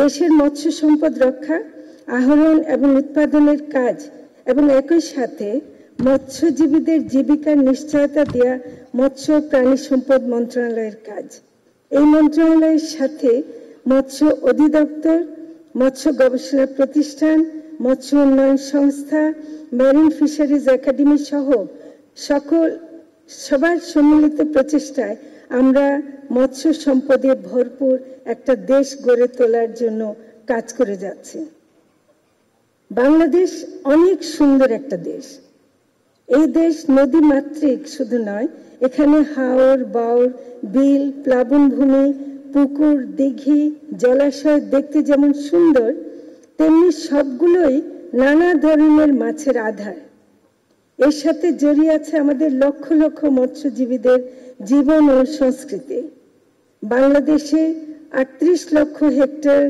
দেশের মৎস্য সম্পদ রক্ষা, আহরণ এবং উৎপাদনের কাজ এবং একই সাথে মৎস্যজীবীদের জীবিকার নিশ্চয়তা দেওয়া মৎস্য প্রাণী সম্পদ মন্ত্রণালয়ের কাজ। এই মন্ত্রণালয়ের সাথে মৎস্য অধিদপ্তর, মৎস্য গবেষণা প্রতিষ্ঠান, মৎস্য উন্নয়ন সংস্থা, মেরিন ফিশারিজ একাডেমি সহ সবার সম্মিলিত প্রচেষ্টায় আমরা মৎস্য সম্পদে ভরপুর একটা দেশ গড়ে তোলার জন্য কাজ করে যাচ্ছি। বাংলাদেশ অনেক সুন্দর একটা দেশ। এই দেশ নদী মাতৃক শুধু নয়, এখানে হাওর, বাওর, বিল, প্লাবনভূমি, পুকুর, দিঘি, জলাশয় দেখতে যেমন সুন্দর, তেমনি সবগুলোই নানা ধরনের মাছের আধার। এর সাথে জড়িয়ে আছে আমাদের লক্ষ লক্ষ মৎস্যজীবীদের জীবন ও সংস্কৃতি। বাংলাদেশে 38 লক্ষ হেক্টর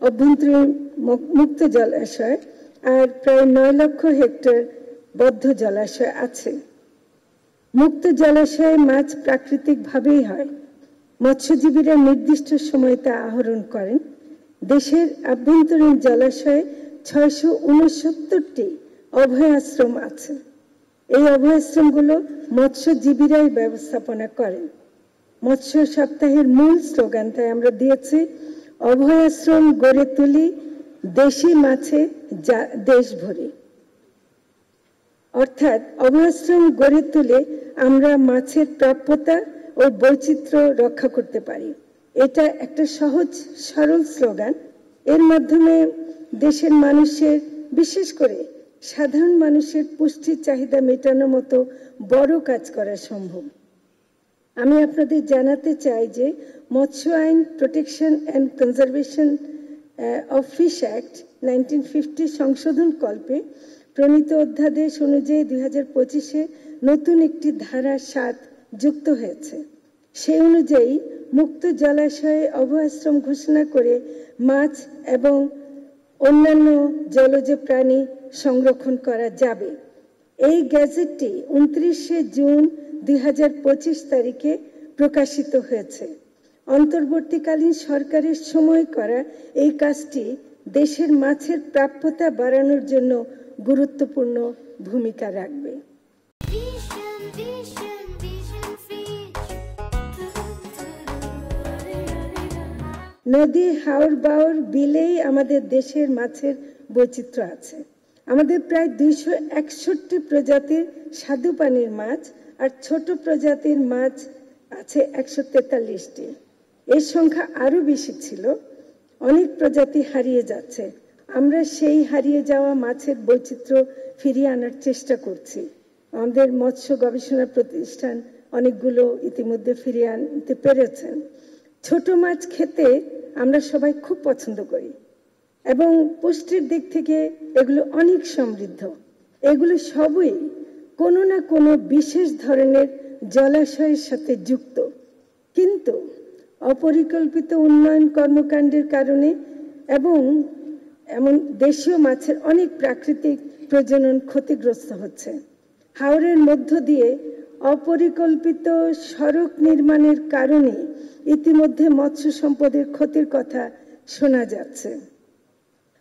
অভ্যন্তরীণ মুক্ত জলাশয় আর প্রায় 9 লক্ষ হেক্টর বদ্ধ জলাশয় আছে। মুক্ত জলাশয়ে মাছ প্রাকৃতিকভাবেই হয়। মৎস্যজীবীরা নির্দিষ্ট সময়ে তা আহরণ করেন। দেশের আভ্যন্তরীণ জলাশয়ে 669টি অভয়াশ্রম আছে। এই অভয়াশ্রমগুলো মৎস্যজীবীরাই ব্যবস্থাপনা করেন। মৎস্য সপ্তাহের মূল স্লোগান তাই আমরা দিয়েছি, অভয়াশ্রম গড়ে তুলি, দেশি মাছে দেশ ভরি। অর্থাৎ অভয়াশ্রম গড়ে তুলে আমরা মাছের প্রাপ্যতা ও বৈচিত্র্য রক্ষা করতে পারি। এটা একটা সহজ সরল স্লোগান। এর মাধ্যমে দেশের মানুষের, বিশেষ করে সাধারণ মানুষের পুষ্টির চাহিদা মেটানোর মতো বড় কাজ করা সম্ভব। আমি আপনাদের জানাতে চাই যে মৎস্য আইন protection and conservation of fish act 1950 সংশোধন কল্পে প্রণীত অধ্যাদেশ অনুযায়ী 2025-এ নতুন একটি ধারা 7 যুক্ত হয়েছে। সেই অনুযায়ী মুক্ত জলাশয়ে অভয়াশ্রম ঘোষণা করে মাছ এবং অন্যান্য জলজ প্রাণী সংরক্ষণ করা যাবে। এই গ্যাজেটটি 29শে জুন 2025 তারিখে প্রকাশিত হয়েছে। অন্তর্বর্তীকালীন সরকারের সময় করা এই কাজটি দেশের মাছের প্রাপ্যতা বাড়ানোর জন্য গুরুত্বপূর্ণ ভূমিকা রাখবে। নদী, হাওর, বাওর, বিলেই আমাদের দেশের মাছের বৈচিত্র্য আছে। আমাদের প্রায় 261 প্রজাতির স্বাদু পানির মাছ আর ছোট প্রজাতির মাছ আছে 143টি। এর সংখ্যা আরো বেশি ছিল। অনেক প্রজাতি হারিয়ে যাচ্ছে। আমরা সেই হারিয়ে যাওয়া মাছের বৈচিত্র্য ফিরিয়ে আনার চেষ্টা করছি। আমাদের মৎস্য গবেষণা প্রতিষ্ঠান অনেকগুলো ইতিমধ্যে ফিরিয়ে আনতে পেরেছেন। ছোট মাছ খেতে আমরা সবাই খুব পছন্দ করি এবং পুষ্টির দিক থেকে এগুলো অনেক সমৃদ্ধ। এগুলো সবই কোনো না কোনো বিশেষ ধরনের জলাশয়ের সাথে যুক্ত, কিন্তু অপরিকল্পিত উন্নয়ন কর্মকাণ্ডের কারণে এবং এমন দেশীয় মাছের অনেক প্রাকৃতিক প্রজনন ক্ষতিগ্রস্ত হচ্ছে। হাওরের মধ্য দিয়ে অপরিকল্পিত সড়ক নির্মাণের কারণে ইতিমধ্যে মৎস্য সম্পদের ক্ষতির কথা শোনা যাচ্ছে।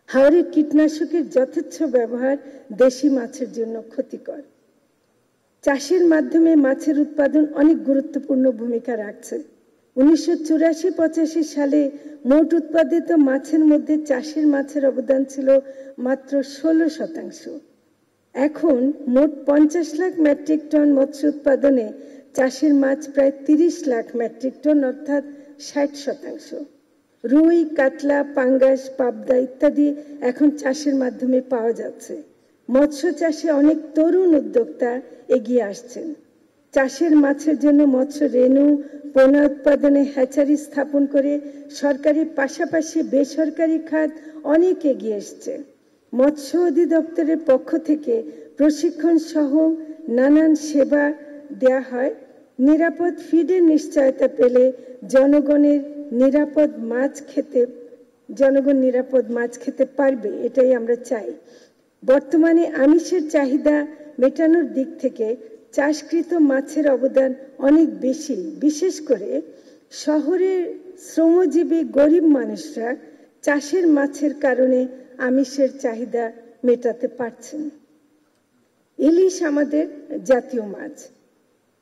হাওরের কীটনাশকের যথেচ্ছ ব্যবহার দেশি মাছের জন্য ক্ষতিকর। চাষের মাধ্যমে মাছের উৎপাদন অনেক গুরুত্বপূর্ণ ভূমিকা রাখছে। 1984-85 সালে মোট উৎপাদিত মাছের মধ্যে চাষের মাছের অবদান ছিল মাত্র 16%। এখন মোট 50 লাখ মেট্রিক টন মৎস্য উৎপাদনে চাষের মাছ প্রায় 30 লাখ মেট্রিক টন, অর্থাৎ 60%। রুই, কাতলা, পাঙ্গাস, পাবদা ইত্যাদি এখন চাষের মাধ্যমে পাওয়া যাচ্ছে। মৎস্য চাষে অনেক তরুণ উদ্যোক্তা এগিয়ে আসছেন। চাষের মাছের জন্য মৎস্য রেণু, পোনা উৎপাদনে হ্যাচারি স্থাপন করে সরকারি পাশাপাশি বেসরকারি খাত অনেক এগিয়ে এসছে। মৎস্য অধিদপ্তরের পক্ষ থেকে প্রশিক্ষণ সহ নানান সেবা দেয়া হয়। নিরাপদ ফিডের নিশ্চয়তা পেলে জনগণ নিরাপদ মাছ খেতে পারবে, এটাই আমরা চাই। বর্তমানে আমিষের চাহিদা মেটানোর দিক থেকে চাষকৃত মাছের অবদান অনেক বেশি। বিশেষ করে শহরের শ্রমজীবী গরিব মানুষরা চাষের মাছের কারণে আমিষের চাহিদা মেটাতে পারছেন। ইলিশ আমাদের জাতীয় মাছ,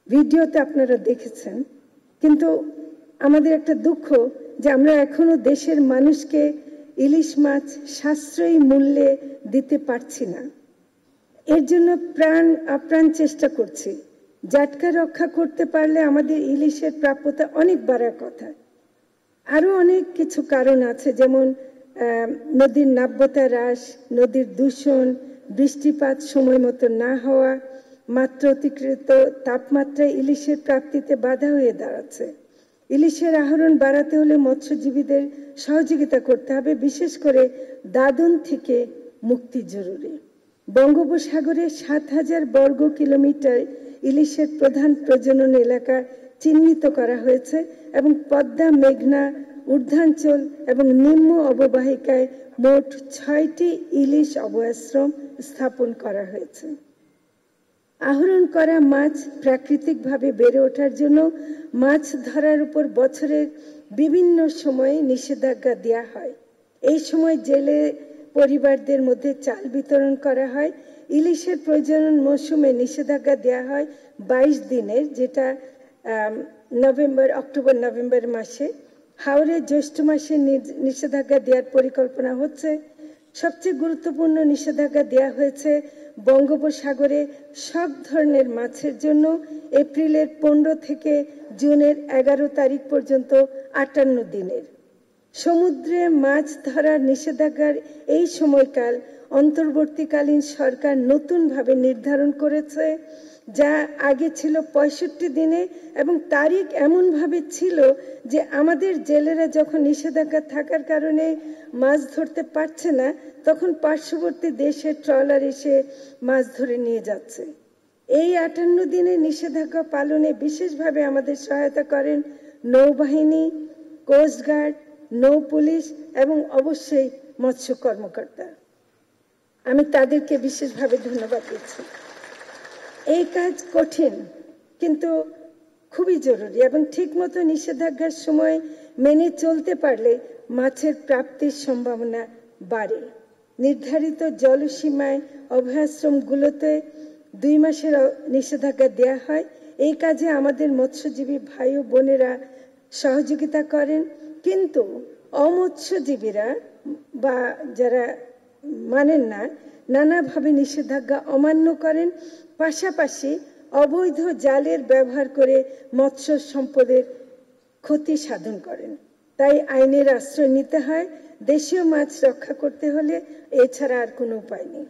ভিডিওতে আপনারা দেখেছেন, কিন্তু আমাদের একটা দুঃখ যে আমরা এখনো দেশের মানুষকে ইলিশ মাছ সাশ্রয়ী মূল্যে দিতে পারছি না। এর জন্য আপ্রাণ চেষ্টা করছি। জাটকা রক্ষা করতে পারলে আমাদের ইলিশের প্রাপ্যতা অনেক বাড়ার কথা। আরো অনেক কিছু কারণ আছে, যেমন নদীর নাব্যতা হ্রাস, নদীর দূষণ, বৃষ্টিপাত সময় মতো না হওয়া, মাত্রা অতিরিক্ত তাপমাত্রায় ইলিশের প্রাপ্তিতে বাধা হয়ে দাঁড়াচ্ছে। ইলিশের আহরণ বাড়াতে হলে মৎস্যজীবীদের সহযোগিতা করতে হবে, বিশেষ করে দাদন থেকে মুক্তি জরুরি। বঙ্গোপসাগরে ৭,০০০ বর্গ কিলোমিটার ইলিশের প্রধান প্রজনন এলাকা চিহ্নিত করা হয়েছে এবং পদ্মা, মেঘনা, ঊর্ধ্বাঞ্চল এবং নিম্ন অববাহিকায় মোট ৬টি ইলিশ অভয়াশ্রম স্থাপন করা হয়েছে। আহরণ করা মাছ প্রাকৃতিকভাবে বেড়ে ওঠার জন্য মাছ ধরার উপর বছরের বিভিন্ন সময়ে নিষেধাজ্ঞা দেওয়া হয়। এই সময় জেলে পরিবারদের মধ্যে চাল বিতরণ করা হয়। ইলিশের প্রজনন মৌসুমে নিষেধাজ্ঞা দেওয়া হয় 22 দিনের, যেটা অক্টোবর নভেম্বর মাসে। হাওরে জ্যৈষ্ঠ মাসে নিষেধাজ্ঞা দেওয়ার পরিকল্পনা হচ্ছে। সবচেয়ে গুরুত্বপূর্ণ নিষেধাজ্ঞা দেওয়া হয়েছে বঙ্গোপসাগরে সব ধরনের মাছের জন্য এপ্রিলের 15 থেকে জুনের 11 তারিখ পর্যন্ত 58 দিনের। সমুদ্রে মাছ ধরার নিষেধাজ্ঞার এই সময়কাল অন্তর্বর্তীকালীন সরকার নতুনভাবে নির্ধারণ করেছে, যা আগে ছিল 65 দিনে, এবং তারিখ এমনভাবে ছিল যে আমাদের জেলেরা যখন নিষেধাজ্ঞা থাকার কারণে মাছ ধরতে পারছে না, তখন পার্শ্ববর্তী দেশের ট্রলার এসে মাছ ধরে নিয়ে যাচ্ছে। এই 58 দিনের নিষেধাজ্ঞা পালনে বিশেষভাবে আমাদের সহায়তা করেন নৌবাহিনী, কোস্টগার্ড, নৌ পুলিশ এবং অবশ্যই মৎস্য কর্মকর্তা। আমি তাদেরকে বিশেষভাবে ধন্যবাদ দিচ্ছি। এই কাজ কঠিন কিন্তু খুবই জরুরি, এবং ঠিকমতো নিষেধাজ্ঞার সময় মেনে চলতে পারলে মাছের প্রাপ্তির সম্ভাবনা বাড়ে। নির্ধারিত জলসীমায় অভয়াশ্রমগুলোতে 2 মাসের নিষেধাজ্ঞা দেওয়া হয়। এই কাজে আমাদের মৎস্যজীবী ভাই ও বোনেরা সহযোগিতা করেন, কিন্তু অমৎস্যজীবীরা বা যারা মানেন না, নানাভাবে নিষেধাজ্ঞা অমান্য করেন, পাশাপাশি অবৈধ জালের ব্যবহার করে মৎস্য সম্পদের ক্ষতি সাধন করেন। তাই আইনের আশ্রয় নিতে হয়। দেশীয় মাছ রক্ষা করতে হলে এছাড়া আর কোনো উপায় নেই।